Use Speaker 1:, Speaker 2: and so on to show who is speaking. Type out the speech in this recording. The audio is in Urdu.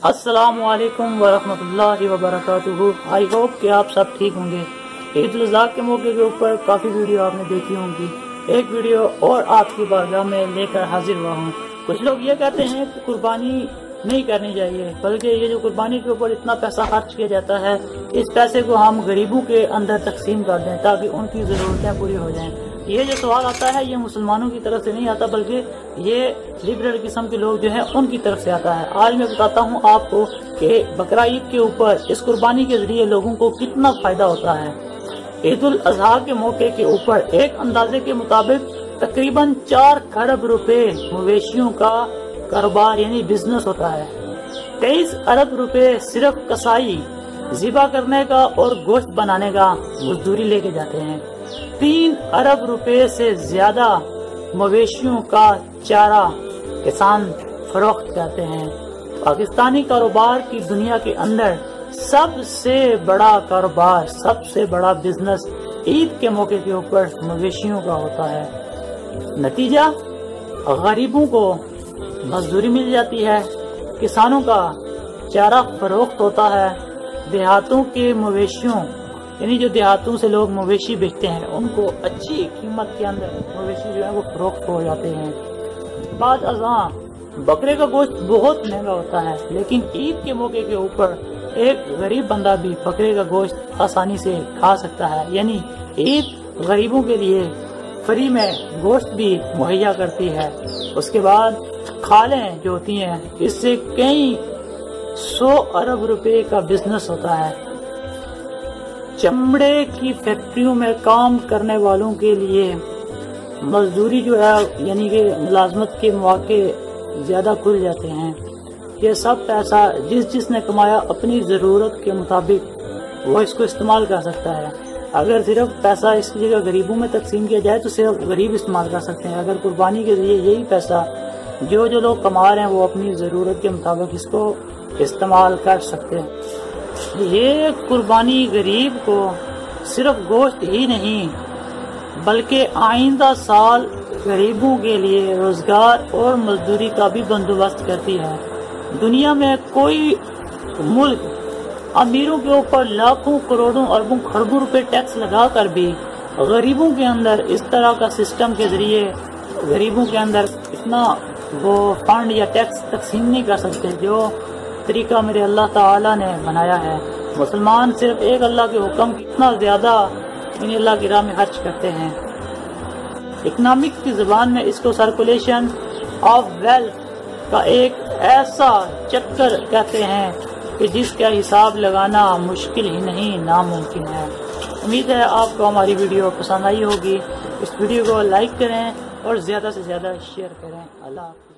Speaker 1: السلام علیکم ورحمۃ اللہ وبرکاتہ۔ آئی ہوپ کہ آپ سب ٹھیک ہوں گے۔ عید الاضحیٰ کے موقع کے اوپر کافی ویڈیو آپ نے دیکھی ہوں گی، ایک ویڈیو اور آپ کی بارگاہ میں لے کر حاضر ہوا ہوں۔ کچھ لوگ یہ کہتے ہیں کہ قربانی نہیں کرنی چاہیے، بلکہ یہ جو قربانی کے اوپر اتنا پیسہ خرچ کیا جاتا ہے، اس پیسے کو ہم غریبوں کے اندر تقسیم کر دیں تاکہ ان کی ضرورتیں پوری ہو جائیں۔ یہ جو سوال آتا ہے یہ مسلمانوں کی طرف سے نہیں آتا، بلکہ یہ لبرل قسم کے لوگ جو ہیں ان کی طرف سے آتا ہے۔ آج میں بتاتا ہوں آپ کو کہ بقرہ عید کے اوپر اس قربانی کے ذریعے لوگوں کو کتنا فائدہ ہوتا ہے۔ عید الاضحیٰ کے موقع کے اوپر ایک اندازے کے مطابق تقریباً 4 کروڑ روپے مویشیوں کا کاروبار یعنی بزنس ہوتا ہے۔ 23 ارب روپے صرف کسائی، ذبح کرنے کا اور گوشت بنانے کا مزدوری لے کے جاتے ہیں۔ 3 ارب روپے سے زیادہ مویشیوں کا چارہ کسان فروخت کرتے ہیں۔ پاکستانی کاروبار کی دنیا کے اندر سب سے بڑا کاروبار، سب سے بڑا بزنس عید کے موقع کے اوپر مویشیوں کا ہوتا ہے۔ نتیجہ غریبوں کو مزدوری مل جاتی ہے، کسانوں کا چارہ فروخت ہوتا ہے، دیہاتوں کے مویشیوں یعنی جو دیہاتوں سے لوگ مویشی بیچتے ہیں ان کو اچھی قیمت کے اندر مویشی جو ہے وہ فروخت ہو جاتے ہیں۔ بعد ازاں بکرے کا گوشت بہت مہنگا ہوتا ہے، لیکن عید کے موقع کے اوپر ایک غریب بندہ بھی بکرے کا گوشت آسانی سے کھا سکتا ہے، یعنی عید غریبوں کے لیے فری میں گوشت بھی مہیا کرتی ہے۔ اس کے بعد کھالیں جو ہوتی ہیں، اس سے کئی 100 ارب روپے کا بزنس ہوتا ہے۔ چمڑے کی فیکٹریوں میں کام کرنے والوں کے لیے مزدوری جو ہے یعنی کہ ملازمت کے مواقع زیادہ کھل جاتے ہیں۔ یہ سب پیسہ جس نے کمایا اپنی ضرورت کے مطابق وہ اس کو استعمال کر سکتا ہے۔ اگر صرف پیسہ اس کی جگہ غریبوں میں تقسیم کیا جائے تو صرف غریب استعمال کر سکتے ہیں۔ اگر قربانی کے ذریعے یہی پیسہ جو لوگ کما رہے ہیں وہ اپنی ضرورت کے مطابق اس کو استعمال کر سکتے ہیں۔ یہ قربانی غریب کو صرف گوشت ہی نہیں بلکہ آئندہ سال غریبوں کے لیے روزگار اور مزدوری کا بھی بندوبست کرتی ہے۔ دنیا میں کوئی ملک امیروں کے اوپر لاکھوں کروڑوں اربوں خربوں روپے ٹیکس لگا کر بھی غریبوں کے اندر اس طرح کا سسٹم کے ذریعے غریبوں کے اندر اتنا وہ فنڈ یا ٹیکس تقسیم نہیں کر سکتے جو طریقہ میرے اللہ تعالیٰ نے بنایا ہے۔ مسلمان صرف ایک اللہ کے حکم اتنا زیادہ یعنی اللہ کی راہ میں خرچ کرتے ہیں۔ اکنامک کی زبان میں اس کو سرکولیشن آف ویلتھ کا ایک ایسا چکر کہتے ہیں کہ جس کا حساب لگانا مشکل ہی نہیں ناممکن ہے۔ امید ہے آپ کو ہماری ویڈیو پسند آئی ہوگی۔ اس ویڈیو کو لائک کریں اور زیادہ سے زیادہ شیئر کریں۔ اللہ حافظ۔